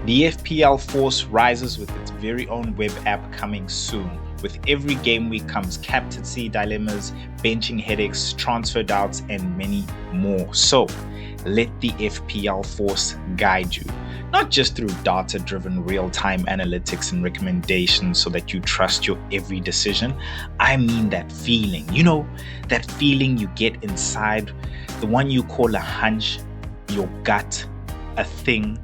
The FPL Force rises with its very own web app coming soon. With every game week comes captaincy dilemmas, benching headaches, transfer doubts, and many more. So, let the FPL Force guide you. Not just through data-driven real-time analytics and recommendations so that you trust your every decision. I mean that feeling. You know, that feeling you get inside, the one you call a hunch, your gut, a thing.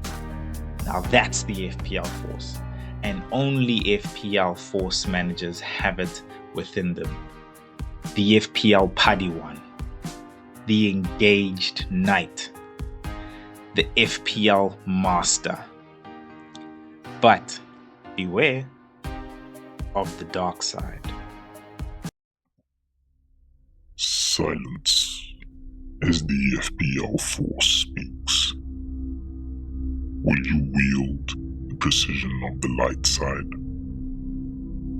Now that's the FPL Force. And only FPL Force managers have it within them. The FPL Paddy one. The Engaged Knight. The FPL Master. But beware of the dark side. Silence as the FPL Force speaks. Will you wield the precision of the light side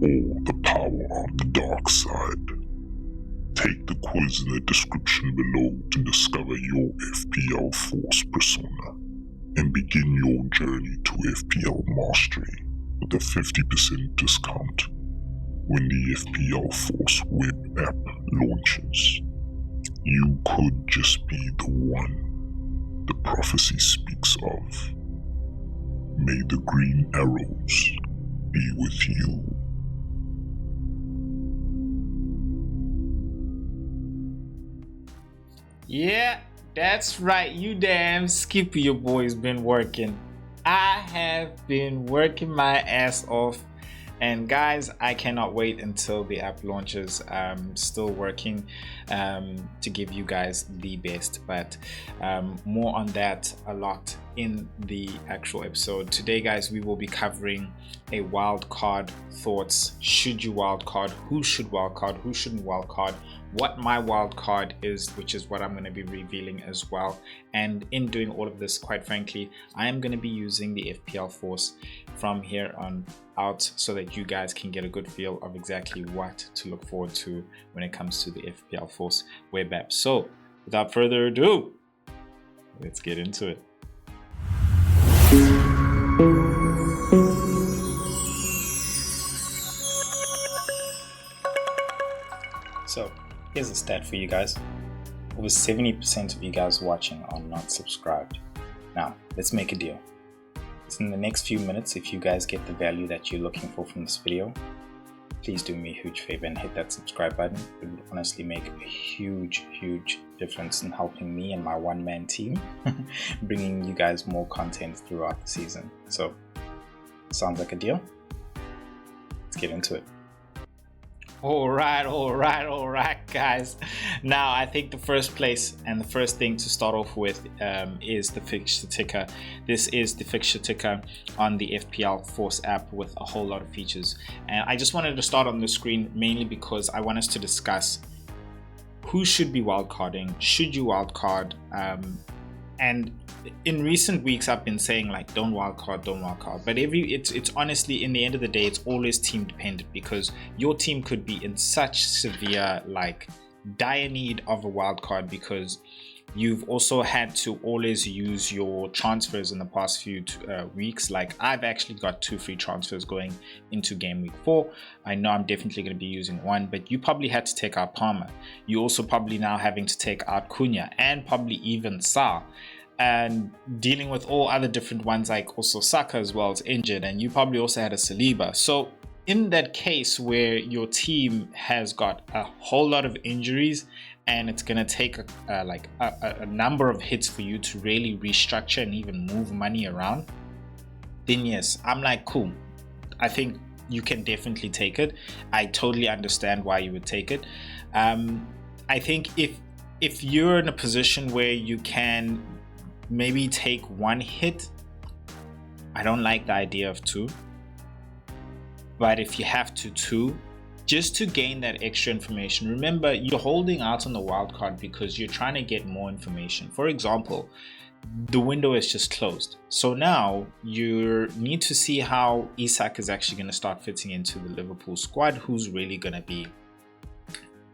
or the power of the dark side? Take the quiz in the description below to discover your FPL Force persona and begin your journey to FPL Mastery with a 50% discount when the FPL Force web app launches. You could just be the one the prophecy speaks of. May the green arrows be with you. Yeah, that's right. You damn Skippy, your boy's been working. I have been working my ass off. And guys, I cannot wait until the app launches. I'm still working to give you guys the best, but more on that a lot in the actual episode. Today, guys, we will be covering a wildcard thoughts. Should you wildcard? Who should wildcard? Who shouldn't wildcard? What my wildcard is, which is what I'm going to be revealing as well. And in doing all of this, quite frankly, I am going to be using the FPL Force from here on out so that you guys can get a good feel of exactly what to look forward to when it comes to the FPL Force web app. So without further ado, let's get into it. So here's a stat for you guys. Over 70% of you guys watching are not subscribed. Now, let's make a deal. So in the next few minutes, if you guys get the value that you're looking for from this video, please do me a huge favor and hit that subscribe button. It would honestly make a huge difference in helping me and my one-man team bringing you guys more content throughout the season. So, sounds like a deal? Let's get into it. All right, guys. Now, I think the first place and the first thing to start off with is the fixture ticker. This is the fixture ticker on the FPL Force app with a whole lot of features. And I just wanted to start on the screen mainly because I want us to discuss who should be wildcarding, should you wildcard, and in recent weeks I've been saying like don't wildcard, but it's honestly, in the end of the day, it's always team dependent, because your team could be in such severe like dire need of a wildcard because you've also had to always use your transfers in the past few weeks. Like I've actually got 2 free transfers going into game week 4. I know I'm definitely going to be using one, but you probably had to take out Palmer. You also probably now having to take out Cunha and probably even Sa, and dealing with all other different ones like also Saka as well is injured, and you probably also had a Saliba. So in that case where your team has got a whole lot of injuries and it's going to take a number of hits for you to really restructure and even move money around, then yes, I'm like, cool. I think you can definitely take it. I totally understand why you would take it. I think if you're in a position where you can maybe take 1 hit, I don't like the idea of 2. But if you have to 2, just to gain that extra information. Remember, you're holding out on the wildcard because you're trying to get more information. For example, the window is just closed. So now you need to see how Isak is actually going to start fitting into the Liverpool squad, who's really going to be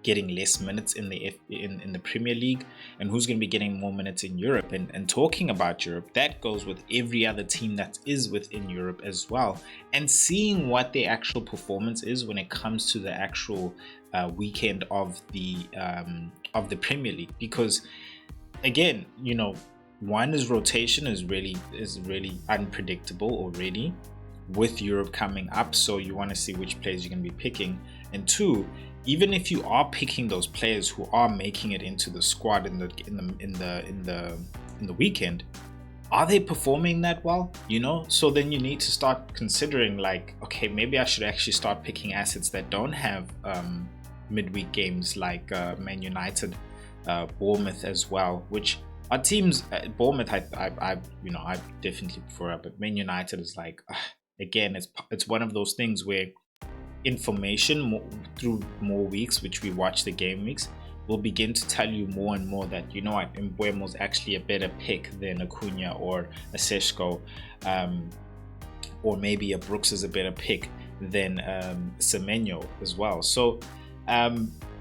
getting less minutes in the in the Premier League, and who's going to be getting more minutes in Europe. And talking about Europe, that goes with every other team that is within Europe as well, and seeing what their actual performance is when it comes to the actual weekend of the Premier League. Because again, you know, one is rotation is really unpredictable already with Europe coming up, so you want to see which players you're going to be picking. And two, even if you are picking those players who are making it into the squad in the weekend, are they performing that well? You know, so then you need to start considering, like, okay, maybe I should actually start picking assets that don't have midweek games, like Man United, Bournemouth as well, which are teams. Bournemouth, I definitely prefer, but Man United is like, again, it's one of those things where information through more weeks, which we watch the game weeks, will begin to tell you more and more that, you know what, Mbeumo's actually a better pick than Acuna or a Seshko, or maybe a Brooks is a better pick than Semenyo as well. So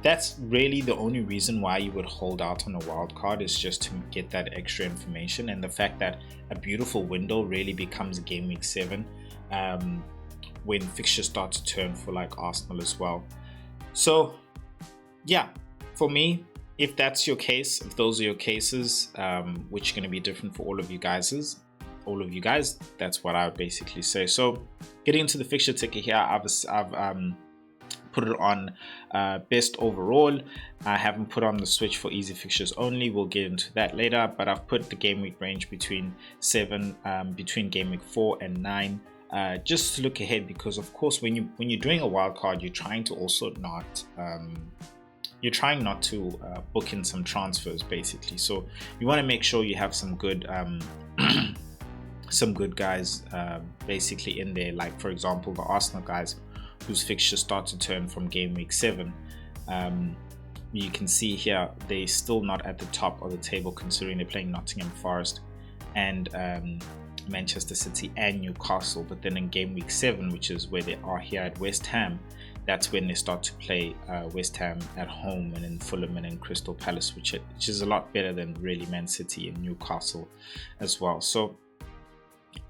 that's really the only reason why you would hold out on a wild card, is just to get that extra information. And the fact that a beautiful window really becomes game week 7 when fixtures start to turn for like Arsenal as well. So yeah, for me, if that's your case, if those are your cases, which are going to be different for all of you guys, that's what I would basically say. So getting into the fixture ticker here, I've put it on best overall. I haven't put on the switch for easy fixtures only. We'll get into that later, but I've put the game week range between game week 4 and 9. Just to look ahead, because of course when you're doing a wild card, you're trying to also not book in some transfers basically. So you want to make sure you have some good guys basically in there, like for example the Arsenal guys whose fixtures start to turn from game week 7. You can see here they're still not at the top of the table, considering they're playing Nottingham Forest and Manchester City and Newcastle. But then in game week 7, which is where they are here at West Ham, that's when they start to play West Ham at home, and then Fulham and then Crystal Palace, which is a lot better than really Man City and Newcastle as well. So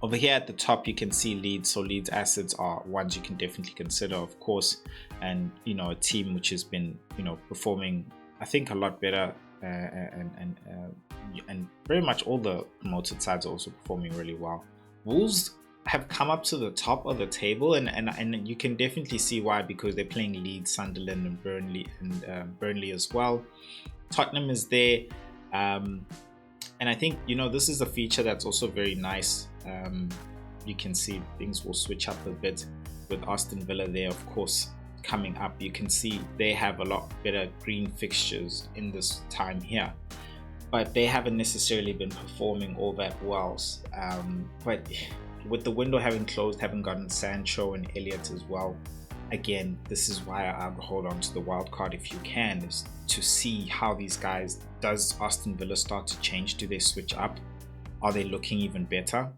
over here at the top you can see Leeds. So Leeds assets are ones you can definitely consider, of course, and you know, a team which has been, you know, performing I think a lot better, and very much all the promoted sides are also performing really well. Wolves have come up to the top of the table, and you can definitely see why, because they're playing Leeds, Sunderland and Burnley as well. Tottenham is there, and I think, you know, this is a feature that's also very nice. You can see things will switch up a bit with Aston Villa there, of course, coming up. You can see they have a lot better green fixtures in this time here, but they haven't necessarily been performing all that well. But with the window having closed, haven't gotten Sancho and Elliott as well. Again, this is why I would hold on to the wild card if you can, is to see how these guys, does Aston Villa start to change? Do they switch up? Are they looking even better?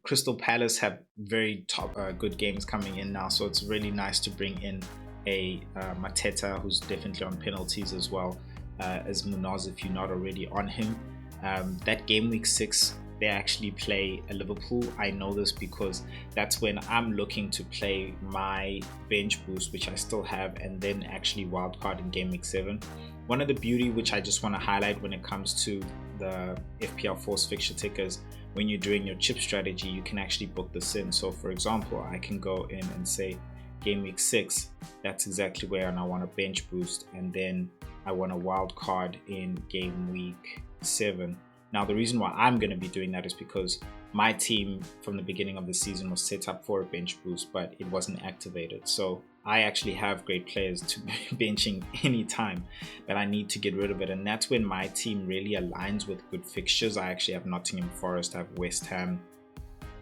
Crystal Palace have very good games coming in now, so it's really nice to bring in a Mateta, who's definitely on penalties as well, as Munoz if you're not already on him. That game week 6 they actually play a Liverpool. I know this because that's when I'm looking to play my bench boost, which I still have, and then actually wildcard in game week 7. One of the beauty which I just want to highlight when it comes to the FPL Force fixture tickers, when you're doing your chip strategy, you can actually book this in. So for example, I can go in and say game week 6, that's exactly where I want a bench boost, and then I want a wild card in game week 7. Now the reason why I'm going to be doing that is because my team from the beginning of the season was set up for a bench boost, but it wasn't activated. So I actually have great players to be benching anytime, but I need to get rid of it. And that's when my team really aligns with good fixtures. I actually have Nottingham Forest, I have West Ham.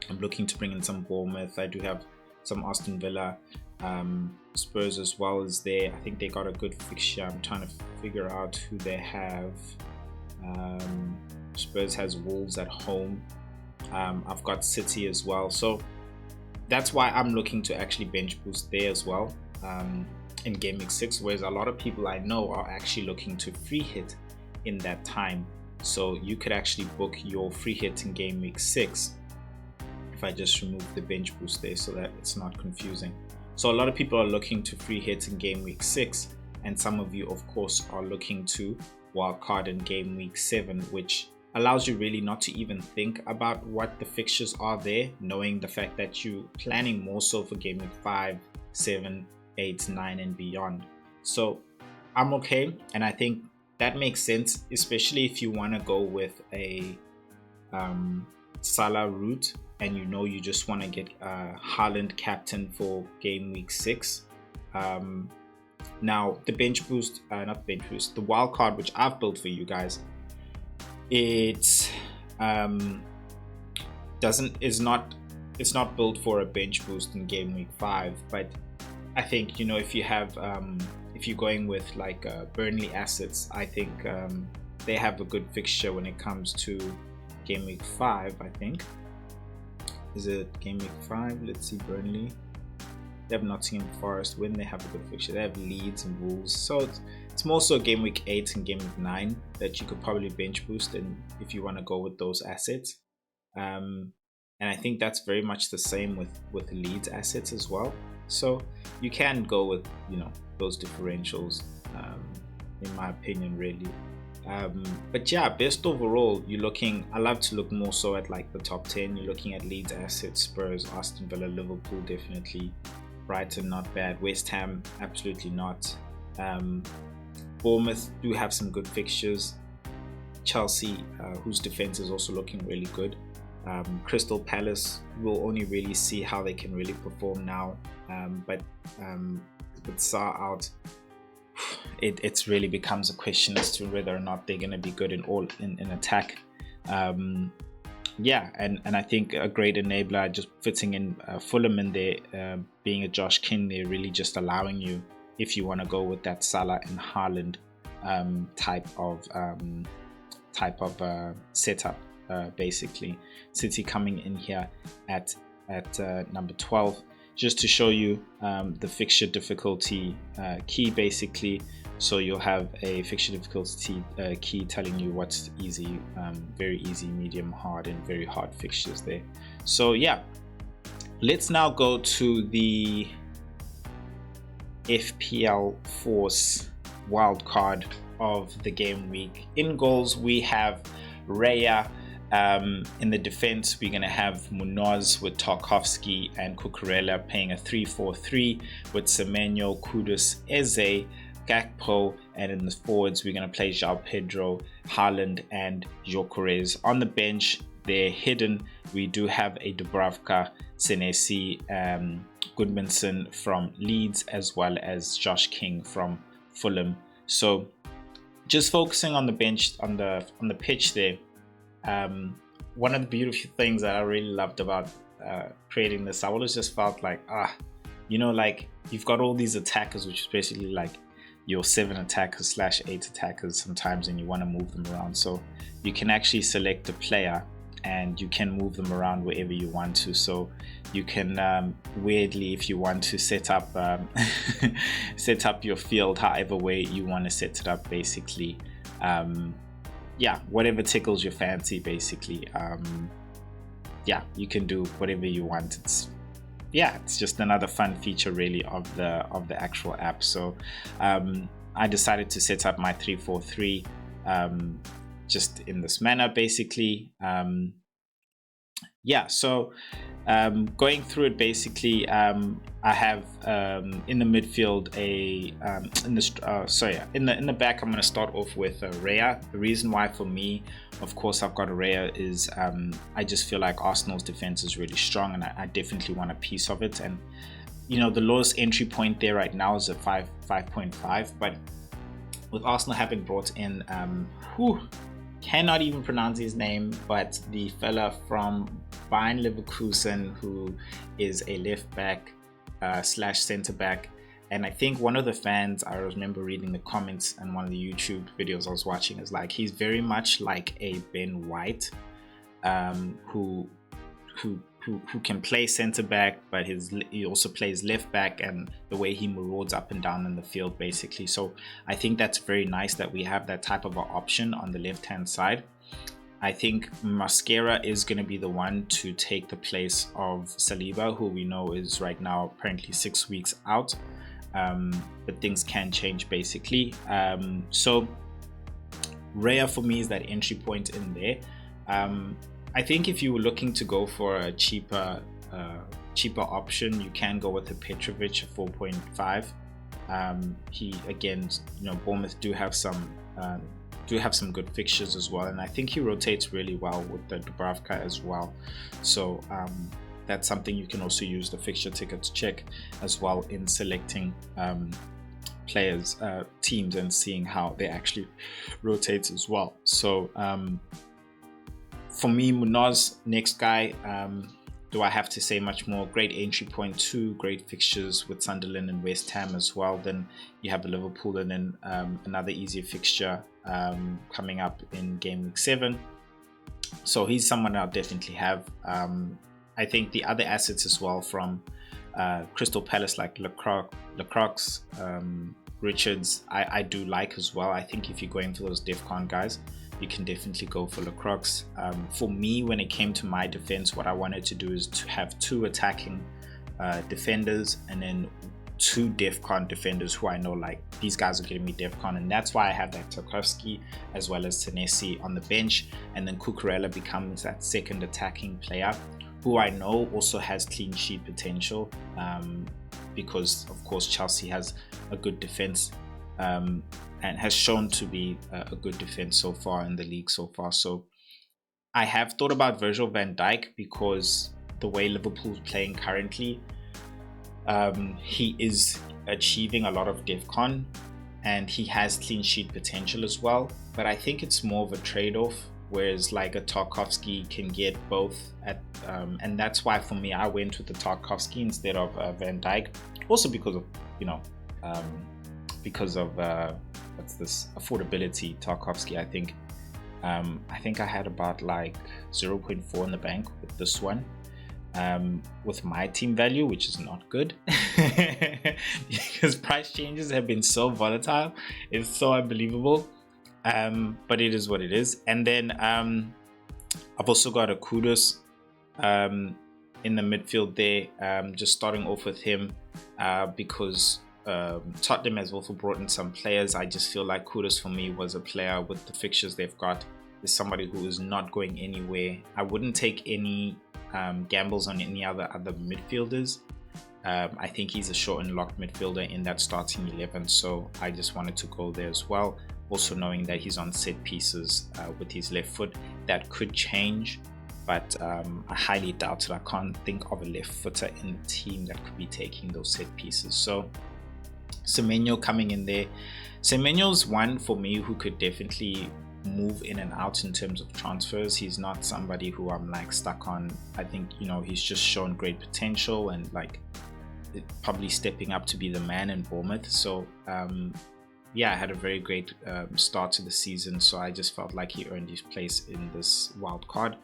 I'm looking to bring in some Bournemouth. I do have some Aston Villa. Spurs as well is there. I think they got a good fixture. I'm trying to figure out who they have. Spurs has Wolves at home. I've got City as well. So that's why I'm looking to actually bench boost there as well. in Game Week 6, whereas a lot of people I know are actually looking to free hit in that time. So you could actually book your free hit in Game Week 6 if I just remove the bench boost there so that it's not confusing. So a lot of people are looking to free hit in Game Week 6, and some of you of course are looking to wildcard in Game Week 7, which allows you really not to even think about what the fixtures are there, knowing the fact that you're planning more so for Game Week 5, 7, 8, 9 and beyond. So I'm okay, and I think that makes sense, especially if you want to go with a Salah route and you just want to get Haaland captain for Game Week 6. Now the bench boost, not bench boost, the wild card which I've built for you guys, it's not built for a bench boost in Game Week 5, but I think if you have if you're going with like Burnley assets, I think they have a good fixture when it comes to Game Week 5. I think, is it Game Week 5? Let's see. Burnley, they have Nottingham Forest when they have a good fixture. They have Leeds and Wolves, so it's more so Game Week 8 and Game Week 9 that you could probably bench boost, and if you want to go with those assets. And I think that's very much the same with Leeds assets as well. So you can go with those differentials, in my opinion, really. But yeah, best overall, I love to look more so at like the top 10. You're looking at Leeds assets, Spurs, Aston Villa, Liverpool definitely, Brighton not bad, West Ham absolutely not, Bournemouth do have some good fixtures, Chelsea, whose defense is also looking really good. Crystal Palace, will only really see how they can really perform now, but with Sarr out, it really becomes a question as to whether or not they're going to be good in attack. Yeah, and I think a great enabler, just fitting in Fulham in there, being a Josh King there, really just allowing you, if you want to go with that Salah and Haaland type of setup. Basically, City coming in here at number 12, just to show you the fixture difficulty key, basically. So you'll have a fixture difficulty key telling you what's easy, very easy, medium, hard, and very hard fixtures there. So yeah, let's now go to the FPL Force Wildcard of the game week. In goals, we have Raya. In the defense, we're going to have Munoz with Tarkovsky and Cucurella playing a 3-4-3 with Semenyo, Kudus, Eze, Gakpo, and in the forwards we're going to play João Pedro, Haaland and Gyökeres. On the bench, they're hidden. We do have a Dubravka, Senesi, Goodmanson from Leeds, as well as Josh King from Fulham. So just focusing on the bench, on the pitch there. One of the beautiful things that I really loved about creating this, I always just felt like, like you've got all these attackers, which is basically like your 7 attackers / 8 attackers sometimes, and you want to move them around. So you can actually select a player and you can move them around wherever you want to. So you can weirdly, if you want to set up set up your field however way you want to set it up, basically. Yeah, whatever tickles your fancy, basically. Yeah, you can do whatever you want. It's just another fun feature really of the actual app. So I decided to set up my 3-4-3 just in this manner, basically. So going through it, basically, I have in the midfield in the back, I'm going to start off with Raya. The reason why for me, of course, I've got Raya is I just feel like Arsenal's defense is really strong, and I definitely want a piece of it. And the lowest entry point there right now is at 5.5, but with Arsenal having brought in cannot even pronounce his name, but the fella from Bayern Leverkusen, who is a left back / center back. And I think one of the fans, I remember reading the comments and one of the YouTube videos I was watching, is like, he's very much like a Ben White, who who can play centre back, but he also plays left back, and the way he marauds up and down in the field basically. So I think that's very nice that we have that type of an option on the left hand side. I think Mascara is going to be the one to take the place of Saliba, who we know is right now apparently 6 weeks out, but things can change basically. So Raya for me is that entry point in there. I think if you were looking to go for a cheaper option, you can go with the Petrovic at 4.5. He again, Bournemouth do have some good fixtures as well, and I think he rotates really well with the Dubravka as well. So that's something you can also use the fixture ticket to check as well in selecting players, teams, and seeing how they actually rotate as well. So for me, Munoz, next guy, do I have to say much more? Great entry point too, great fixtures with Sunderland and West Ham as well. Then you have the Liverpool, and then another easier fixture coming up in game week 7. So he's someone I'll definitely have. I think the other assets as well from Crystal Palace, like Lacroix, Richards, I do like as well. I think if you're going for those DEFCON guys, you can definitely go for Lacroix. For me, when it came to my defense, what I wanted to do is to have 2 attacking defenders and then 2 DEFCON defenders who I know, like, these guys are getting me DEFCON, and that's why I have that Tarkowski as well as Senesi on the bench, and then Cucurella becomes that second attacking player who I know also has clean sheet potential, because of course Chelsea has a good defense and has shown to be a good defense so far in the league so far. So I have thought about Virgil van Dijk because the way Liverpool's playing currently, he is achieving a lot of DEFCON and he has clean sheet potential as well, but I think it's more of a trade-off, whereas like a Tarkowski can get both at and that's why for me I went with the Tarkowski instead of Van Dijk, also because of what's this, affordability. Tarkowski, I think I had about like 0.4 in the bank with this one, with my team value, which is not good because price changes have been so volatile. It's so unbelievable, but it is what it is. And then I've also got a Kudus in the midfield there, just starting off with him because Tottenham has also brought in some players. I just feel like Kudus for me was a player with the fixtures they've got, is somebody who is not going anywhere. I wouldn't take any gambles on any other midfielders. I think he's a short and locked midfielder in that starting 11, so I just wanted to go there as well. Also knowing that he's on set pieces with his left foot. That could change, but I highly doubt it. I can't think of a left footer in the team that could be taking those set pieces. So Semenyo coming in there. Semenyo's one for me who could definitely move in and out in terms of transfers. He's not somebody who I'm like stuck on. I think, he's just shown great potential and like probably stepping up to be the man in Bournemouth. So yeah, I had a very great start to the season, so I just felt like he earned his place in this wild card.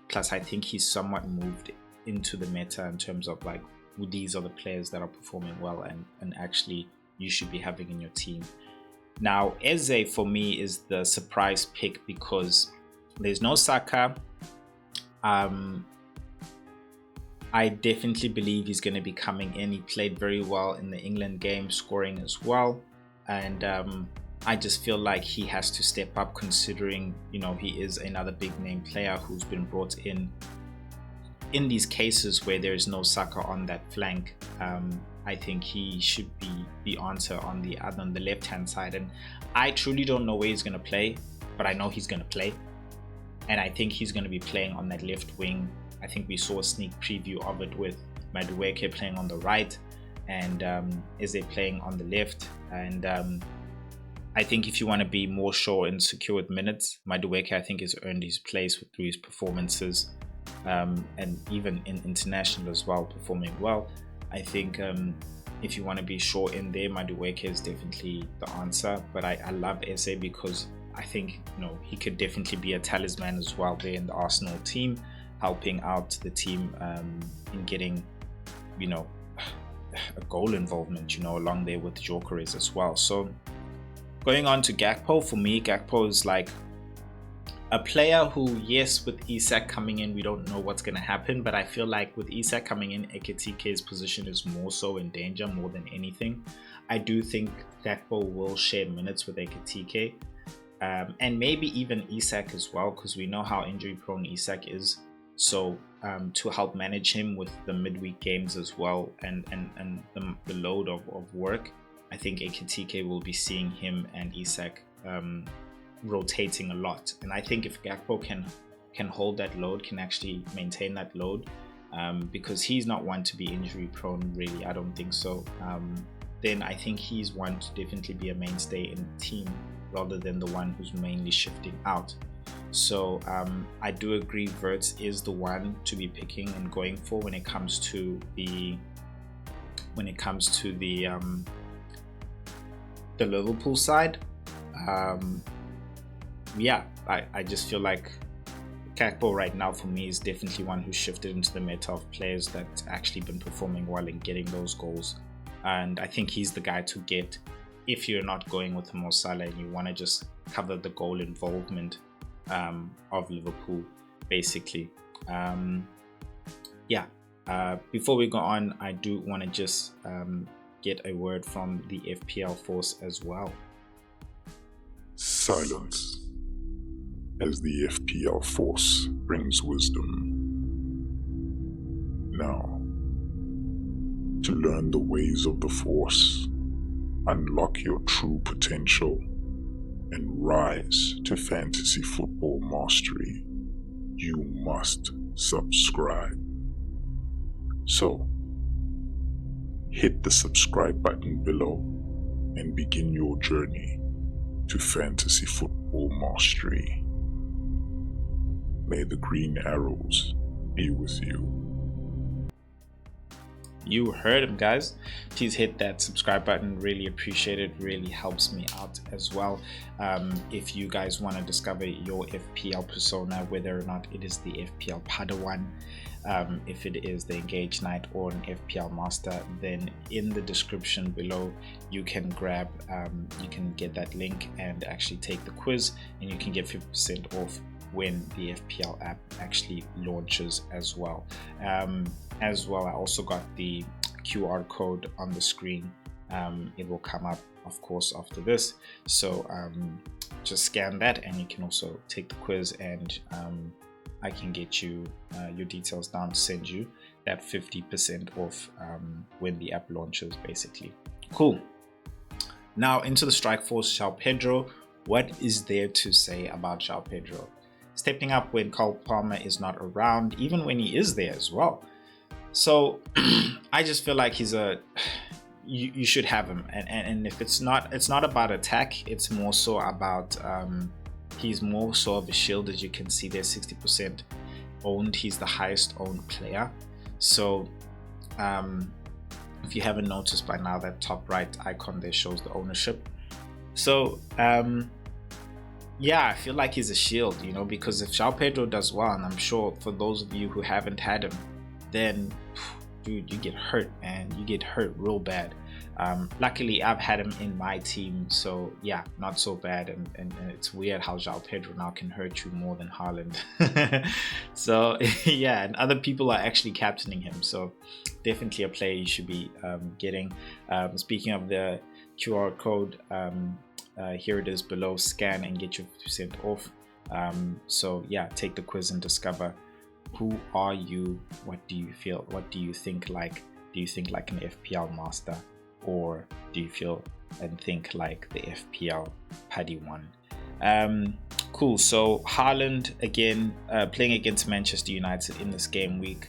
Plus I think he's somewhat moved into the meta in terms of like, these are the players that are performing well and actually you should be having in your team. Now Eze for me is the surprise pick because there's no Saka. I definitely believe he's going to be coming in. He played very well in the England game, scoring as well, and I just feel like he has to step up considering he is another big name player who's been brought in these cases where there is no Saka on that flank. I think he should be the answer on the left hand side, and I truly don't know where he's going to play, but I know he's going to play, and I think he's going to be playing on that left wing. I think we saw a sneak preview of it with Madueke playing on the right and Eze playing on the left, and I think if you want to be more sure and secure with minutes, Madueke I think has earned his place through his performances, and even in international as well, performing well. I think if you want to be sure in there, Madueke is definitely the answer, but I love Eze because I think he could definitely be a talisman as well there in the Arsenal team, helping out the team in getting, you know, a goal involvement, you know, along there with Gyökeres as well. So going on to Gakpo, for me, Gakpo is like a player who, yes, with Isak coming in, we don't know what's going to happen, but I feel like with Isak coming in, Ekitike's position is more so in danger more than anything. I do think Gakpo will share minutes with Ekitike, and maybe even Isak as well, because we know how injury prone Isak is. So to help manage him with the midweek games as well, and the load of work, I think Ekitike will be seeing him and Isak rotating a lot. And I think if Gakpo can hold that load, can actually maintain that load, because he's not one to be injury prone, really, I don't think so, then I think he's one to definitely be a mainstay in the team rather than the one who's mainly shifting out. So I do agree Wirtz is the one to be picking and going for when it comes to the Liverpool side. Yeah, I just feel like Gakpo right now for me is definitely one who shifted into the meta of players that's actually been performing well and getting those goals. And I think he's the guy to get if you're not going with Mo Salah and you want to just cover the goal involvement of Liverpool, basically. Before we go on, I do want to just get a word from the FPL Force as well. Silence as the FPL Force brings wisdom. Now, to learn the ways of the Force, unlock your true potential, and rise to fantasy football mastery, you must subscribe. So, hit the subscribe button below and begin your journey to fantasy football mastery. May the green arrows be with you. You heard him, guys. Please hit that subscribe button, really appreciate it, really helps me out as well. If you guys want to discover your FPL persona, whether or not it is the FPL Padawan, if it is the Engaged Knight or an FPL Master, then in the description below you can grab, you can get that link and actually take the quiz, and you can get 50% off when the FPL app actually launches as well. I also got the QR code on the screen. It will come up, of course, after this. So just scan that and you can also take the quiz, and I can get you your details down to send you that 50% off when the app launches, basically. Cool. Now into the strike force, João Pedro. What is there to say about João Pedro? Stepping up when Cole Palmer is not around, even when he is there as well. So I just feel like he's you should have him, and if it's not about attack, it's more so about he's more so of a shield. As you can see there, 60% owned. He's the highest owned player. So if you haven't noticed by now, that top right icon there shows the ownership. So yeah, I feel like he's a shield, you know, because if João Pedro does well, and I'm sure for those of you who haven't had him, then dude, you get hurt, man. You get hurt real bad. Luckily, I've had him in my team, so yeah, not so bad. And it's weird how João Pedro now can hurt you more than Haaland. So yeah, and other people are actually captaining him, so definitely a player you should be getting. Speaking of the QR code, here it is below. Scan and get your 50% off. So yeah, take the quiz and discover who are you, what do you feel, what do you think like. Do you think like an FPL master, or do you feel and think like the FPL Paddy one? Cool. So Haaland again, playing against Manchester United in this game week.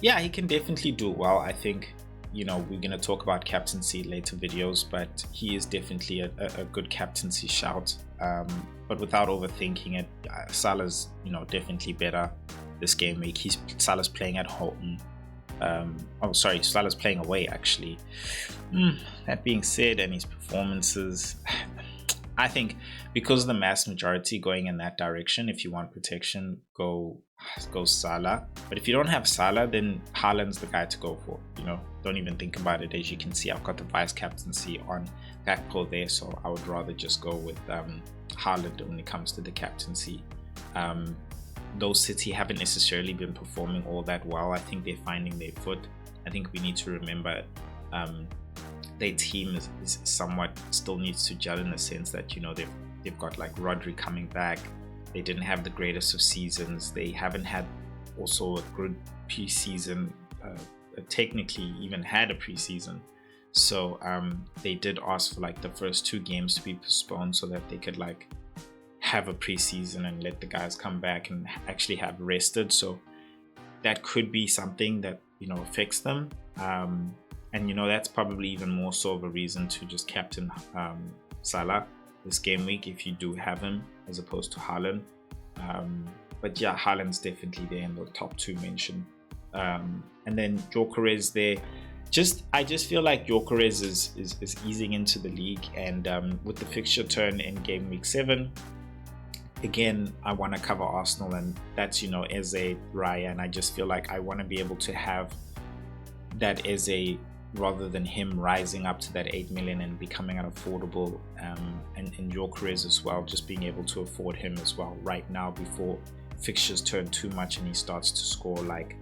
Yeah, he can definitely do well. I think, you know, we're going to talk about captaincy later videos, but he is definitely a good captaincy shout. But without overthinking it, Salah's, you know, definitely better this game week. Salah's playing at home. Salah's playing away, actually. That being said, and his performances, I think because the mass majority going in that direction, if you want protection, go Salah. But if you don't have Salah, then Haaland's the guy to go for. You know, don't even think about it. As you can see, I've got the vice captaincy on Gakpo there, so I would rather just go with Haaland when it comes to the captaincy. Though City haven't necessarily been performing all that well, I think they're finding their foot. I think we need to remember their team is somewhat still needs to gel in the sense that, you know, they've got like Rodri coming back. They didn't have the greatest of seasons. They haven't had also a good preseason, technically even had a preseason. So they did ask for like the first 2 games to be postponed so that they could like have a preseason and let the guys come back and actually have rested. So that could be something that, you know, affects them. And you know, that's probably even more so of a reason to just captain Salah this game week if you do have him, as opposed to Haaland. But yeah, Haaland's definitely there in the top 2 mentioned. And then Gyökeres there. I just feel like Gyökeres is easing into the league, and with the fixture turn in game week 7, again, I want to cover Arsenal, and that's, you know, Eze, Raya, and I just feel like I want to be able to have that Eze rather than him rising up to that 8 million and becoming unaffordable, and Gyökeres as well, just being able to afford him as well right now before fixtures turn too much and he starts to score like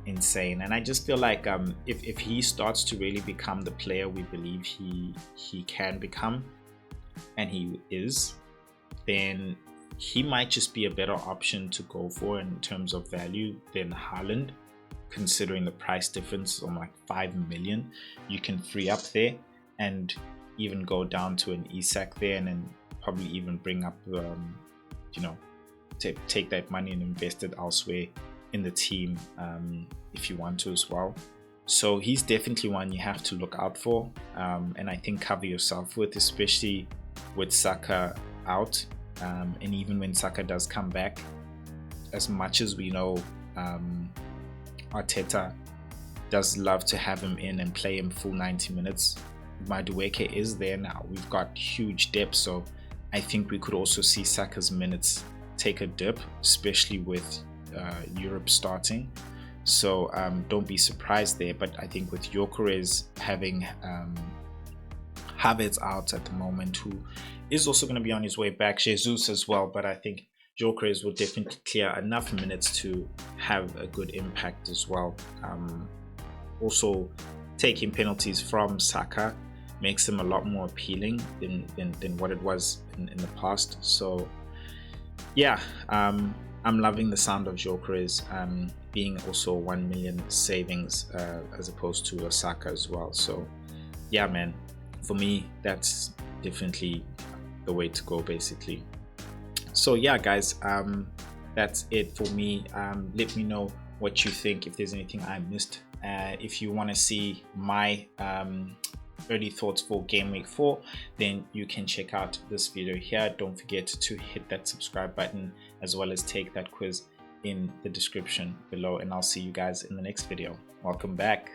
insane. And I just feel like if he starts to really become the player we believe he can become, and he is, then he might just be a better option to go for in terms of value than Haaland, considering the price difference on like 5 million. You can free up there and even go down to an Isak there, and then probably even bring up you know, take that money and invest it elsewhere in the team if you want to as well. So he's definitely one you have to look out for, and I think cover yourself with, especially with Saka out. And even when Saka does come back, as much as we know Arteta does love to have him in and play him full 90 minutes, Madueke is there now. We've got huge depth, so I think we could also see Saka's minutes take a dip, especially with Europe starting. So don't be surprised there. But I think with Gyökeres having Havertz out at the moment, who is also going to be on his way back, Jesus as well, but I think Gyökeres will definitely clear enough minutes to have a good impact as well. Also, taking penalties from Saka makes him a lot more appealing than what it was in the past. So yeah, I'm loving the sound of Gyökeres being also 1 million savings as opposed to a Saka as well. So yeah, man, for me, that's definitely the way to go basically. So yeah, guys, that's it for me. Let me know what you think, if there's anything I missed. If you want to see my early thoughts for game week 4, then you can check out this video here. Don't forget to hit that subscribe button as well as take that quiz in the description below, and I'll see you guys in the next video. Welcome back.